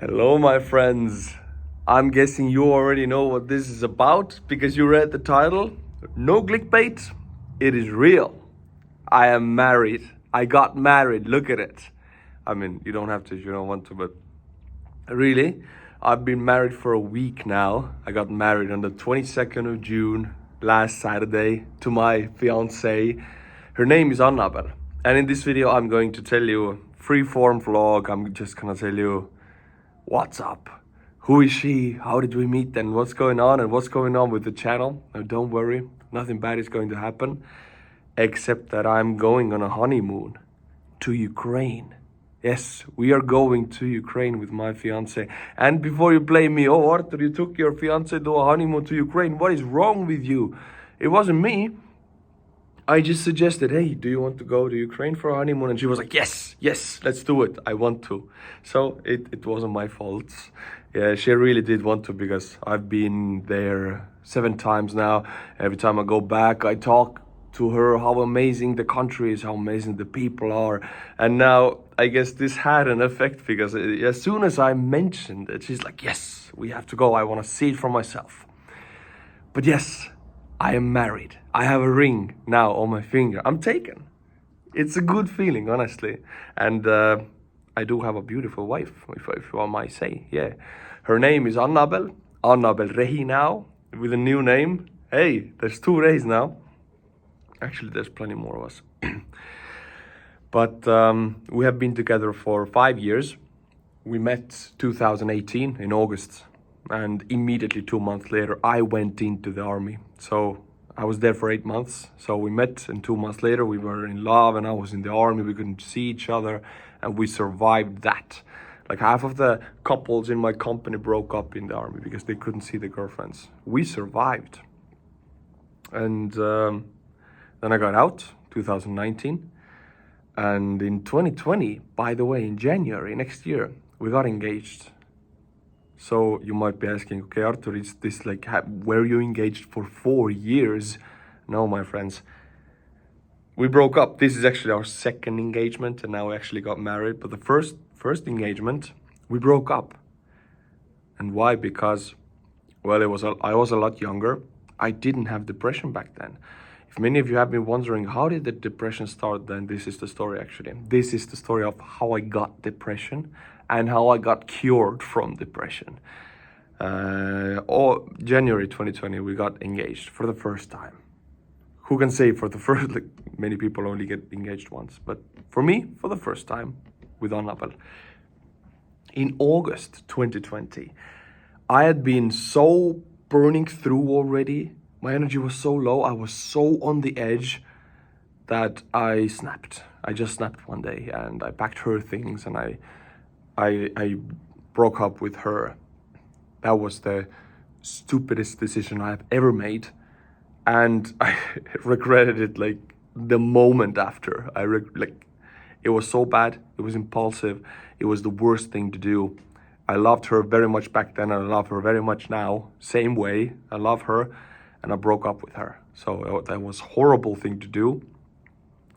Hello, my friends. I'm guessing you already know what this is about because you read the title. No clickbait. It is real. I am married. I got married. Look at it. I mean, you don't have to if you don't want to, but really, I've been married for a week now. I got married on the 22nd of June, last Saturday, to my fiance. Her name is Annabel. And in this video, I'm going to tell you a free-form vlog. I'm just gonna tell you what's up, who is she, how did we meet, and what's going on with the channel. Now don't worry, nothing bad is going to happen, except that I'm going on a honeymoon to Ukraine. Yes, we are going to Ukraine with my fiance. And before you blame me, oh Arthur, you took your fiance to a honeymoon to Ukraine, what is wrong with you? It wasn't me. I just suggested, hey, do you want to go to Ukraine for a honeymoon? And she was like, yes, let's do it. I want to. So it wasn't my fault. Yeah, she really did want to because I've been there 7 times now. Every time I go back, I talk to her how amazing the country is, how amazing the people are. And now I guess this had an effect because as soon as I mentioned it, she's like, yes, we have to go. I want to see it for myself. But yes, I am married. I have a ring now on my finger. I'm taken. It's a good feeling, honestly. And I do have a beautiful wife, if I might say. Yeah. Her name is Annabel. Annabel Rehi now, with a new name. Hey, there's 2 Rehis now. Actually, there's plenty more of us. But we have been together for 5 years. We met 2018 in August. And immediately 2 months later, I went into the army. So I was there for 8 months. So we met, and 2 months later we were in love, and I was in the army. We couldn't see each other, and we survived that. Like half of the couples in my company broke up in the army because they couldn't see their girlfriends. We survived. And then I got out, 2019. And in 2020, by the way, in January next year, we got engaged. So you might be asking, okay, Arthur, is this like, were you engaged for 4 years? No, my friends. We broke up. This is actually our 2nd engagement, and now we actually got married. But the first engagement, we broke up. And why? Because, well, I was a lot younger. I didn't have depression back then. If many of you have been wondering, how did the depression start, then this is the story actually. This is the story of how I got depression and how I got cured from depression. January 2020, we got engaged for the first time. Who can say for the first, like many people only get engaged once, but for me, for the first time with Annabel. In August 2020, I had been so burning through already. My energy was so low, I was so on the edge that I snapped. I just snapped one day, and I packed her things, and I broke up with her. That was the stupidest decision I've ever made, and I regretted it like the moment after. It was so bad, it was impulsive, it was the worst thing to do. I loved her very much back then, and I love her very much now. Same way, I love her, and I broke up with her. So that was a horrible thing to do.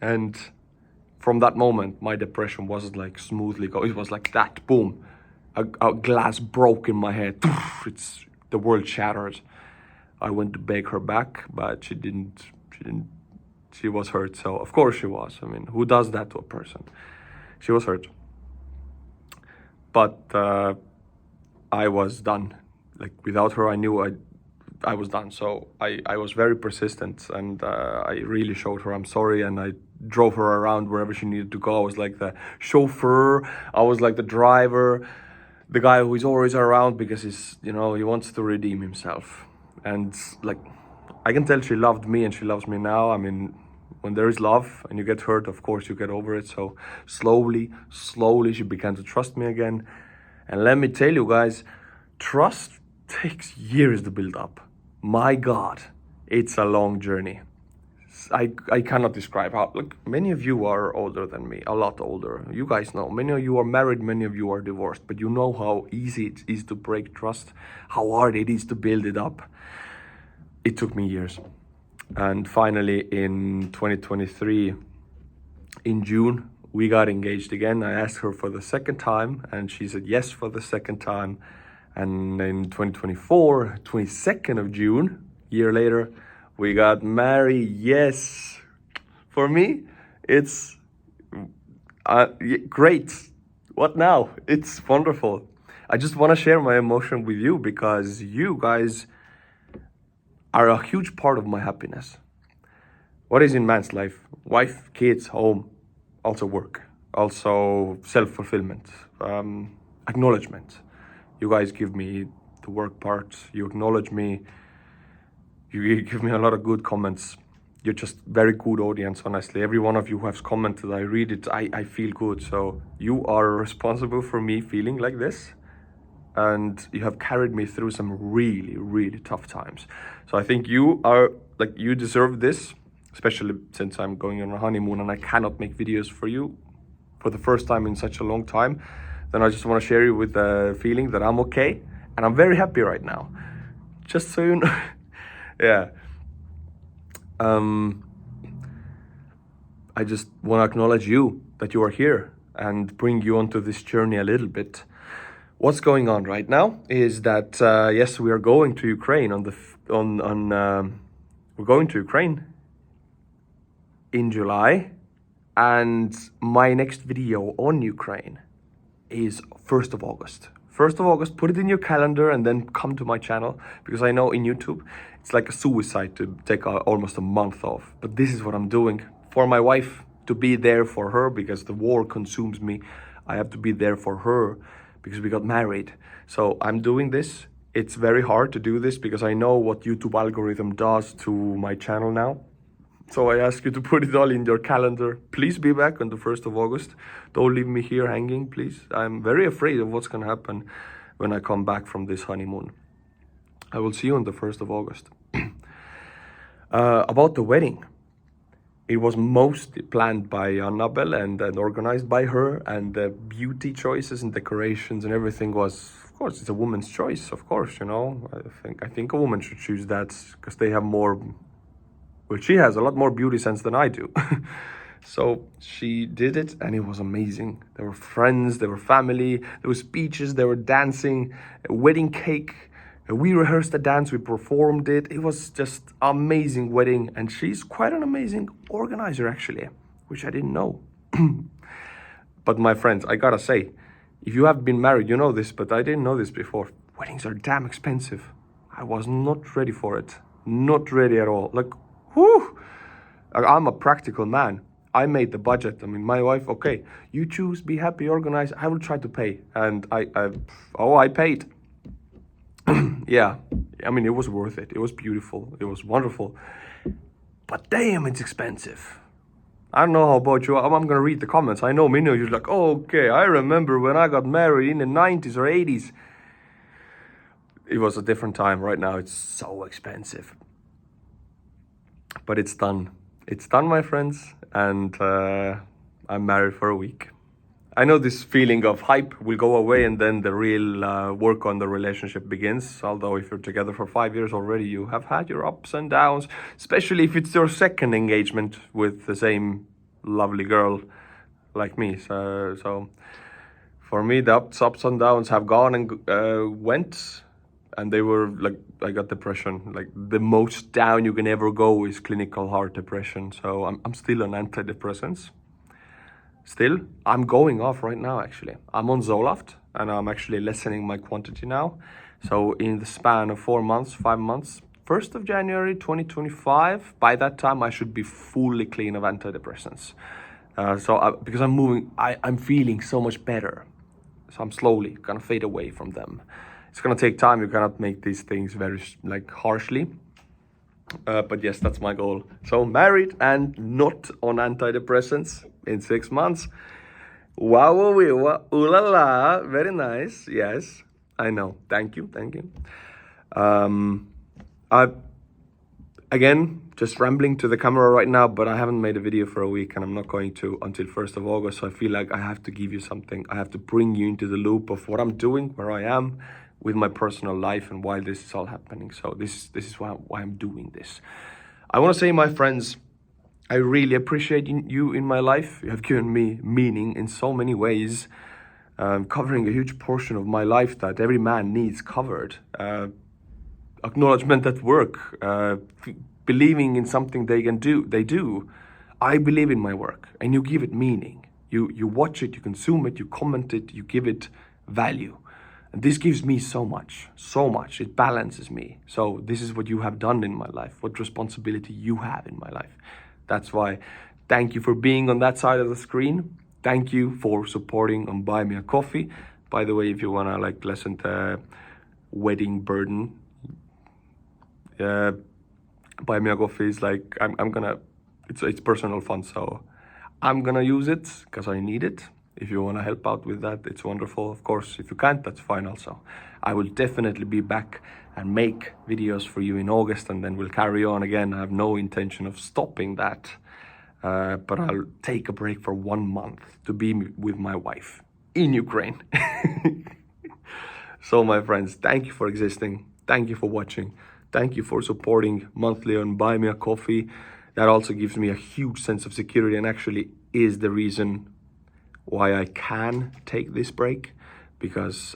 And from that moment, my depression wasn't like smoothly go. It was like that, boom, a glass broke in my head. The world shattered. I went to beg her back, but she didn't. She was hurt. So of course she was. I mean, who does that to a person? She was hurt. But I was done. Like without her, I knew I was done. So I was very persistent, and I really showed her I'm sorry, and I drove her around wherever she needed to go. I was like the chauffeur, I was like the driver, the guy who is always around because he wants to redeem himself. And like, I can tell she loved me, and she loves me now. I mean, when there is love and you get hurt, of course you get over it. So slowly she began to trust me again. And let me tell you guys, trust takes years to build up. My God, it's a long journey. I cannot describe how. Look, many of you are older than me, a lot older. You guys know, many of you are married, many of you are divorced, but you know how easy it is to break trust, how hard it is to build it up. It took me years. And finally in 2023, in June, we got engaged again. I asked her for the second time and she said yes for the second time. And in 2024, 22nd of June, year later, we got married. Yes. For me, it's great. What now? It's wonderful. I just want to share my emotion with you because you guys are a huge part of my happiness. What is in man's life? Wife, kids, home, also work, also self-fulfillment, acknowledgement. You guys give me the work part, you acknowledge me, you give me a lot of good comments. You're just very good audience, honestly. Every one of you who has commented, I read it, I feel good. So you are responsible for me feeling like this. And you have carried me through some really, really tough times. So I think you are, like, you deserve this, especially since I'm going on a honeymoon and I cannot make videos for you for the first time in such a long time. Then I just want to share you with the feeling that I'm okay and I'm very happy right now. Just so you know. Yeah. I just want to acknowledge you, that you are here, and bring you onto this journey a little bit. What's going on right now is that yes, we are going to Ukraine we're going to Ukraine in July, and my next video on Ukraine is 1st of August. 1st of August, put it in your calendar and then come to my channel, because I know in YouTube it's like a suicide to take almost a month off. But this is what I'm doing for my wife, to be there for her, because the war consumes me. I have to be there for her because we got married. So I'm doing this. It's very hard to do this because I know what YouTube algorithm does to my channel now. So I ask you to put it all in your calendar. Please be back on the 1st of August. Don't leave me here hanging, please. I'm very afraid of what's going to happen when I come back from this honeymoon. I will see you on the 1st of August. About the wedding. It was mostly planned by Annabelle and organized by her, and the beauty choices and decorations and everything was, of course, it's a woman's choice, of course, you know. I think a woman should choose that because they have more, well, she has a lot more beauty sense than I do. So she did it and it was amazing. There were friends, there were family, there were speeches, there were dancing, a wedding cake. We rehearsed the dance, we performed it. It was just amazing wedding. And she's quite an amazing organizer, actually, which I didn't know. But my friends, I gotta say, if you have been married, you know this, but I didn't know this before. Weddings are damn expensive. I was not ready for it. Not ready at all. Like, whew. I'm a practical man. I made the budget. I mean, my wife, okay, you choose, be happy, organize. I will try to pay. And I paid. Yeah, I mean, it was worth it. It was beautiful. It was wonderful. But damn, it's expensive. I don't know how about you. I'm going to read the comments. I know many of you are like, oh, okay, I remember when I got married in the 90s or 80s. It was a different time. Right now, it's so expensive. But it's done. It's done, my friends. And I'm married for a week. I know this feeling of hype will go away and then the real work on the relationship begins. Although if you're together for 5 years already, you have had your ups and downs, especially if it's your second engagement with the same lovely girl like me. So for me, the ups and downs have gone and went, and they were like, I got depression. Like the most down you can ever go is clinical heart depression. So I'm still on antidepressants. Still, I'm going off right now, actually. I'm on Zoloft, and I'm actually lessening my quantity now. So in the span of 4 months, 5 months, 1st of January 2025, by that time, I should be fully clean of antidepressants. Because I'm moving, I'm feeling so much better. So I'm slowly gonna fade away from them. It's gonna take time. You cannot make these things very, like, harshly. But yes, that's my goal. So married and not on antidepressants in 6 months. Wow, ooh la la, very nice. Yes, I know. Thank you. Again, just rambling to the camera right now, but I haven't made a video for a week and I'm not going to until 1st of August. So I feel like I have to give you something. I have to bring you into the loop of what I'm doing, where I am with my personal life and why this is all happening. So this is why I'm doing this. I want to say, my friends, I really appreciate you in my life. You have given me meaning in so many ways, covering a huge portion of my life that every man needs covered. Acknowledgement at work, believing in something they do. I believe in my work, and you give it meaning. You watch it, you consume it, you comment it, you give it value. And this gives me so much, so much. It balances me. So this is what you have done in my life, what responsibility you have in my life. That's why, thank you for being on that side of the screen. Thank you for supporting on Buy Me a Coffee. By the way, if you wanna like lessen the wedding burden, Buy Me a Coffee is like, I'm gonna, it's personal funds, so I'm gonna use it because I need it. If you wanna help out with that, it's wonderful. Of course, if you can't, that's fine also. I will definitely be back and make videos for you in August, and then we'll carry on again. I have no intention of stopping that, but I'll take a break for 1 month to be with my wife in Ukraine. So my friends, thank you for existing. Thank you for watching. Thank you for supporting monthly on Buy Me a Coffee. That also gives me a huge sense of security and actually is the reason why I can take this break, because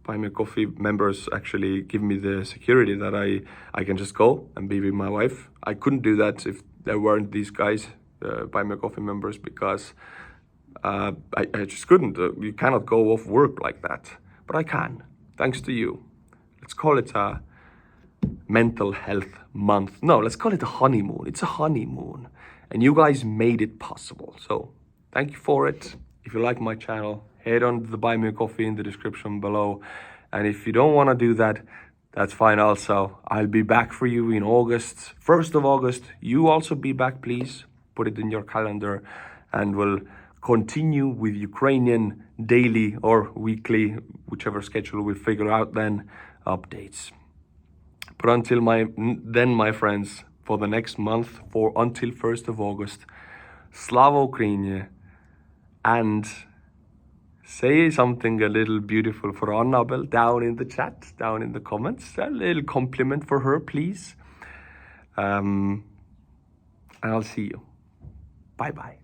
Buy Me a Coffee members actually give me the security that I can just go and be with my wife. I couldn't do that if there weren't these guys, Buy Me a Coffee members, because I just couldn't. You cannot go off work like that, but I can, thanks to you. Let's call it a mental health month. No, let's call it a honeymoon. It's a honeymoon, and you guys made it possible. So thank you for it. If you like my channel, head on to the Buy Me a Coffee in the description below. And if you don't want to do that, that's fine also. I'll be back for you in August, 1st of August. You also be back, please. Put it in your calendar, and we'll continue with Ukrainian daily or weekly, whichever schedule we figure out then, updates. But until then, my friends, for the next month, until 1st of August, Slava Ukraini, and say something a little beautiful for Annabelle down in the chat, down in the comments. A little compliment for her, please. And I'll see you. Bye-bye.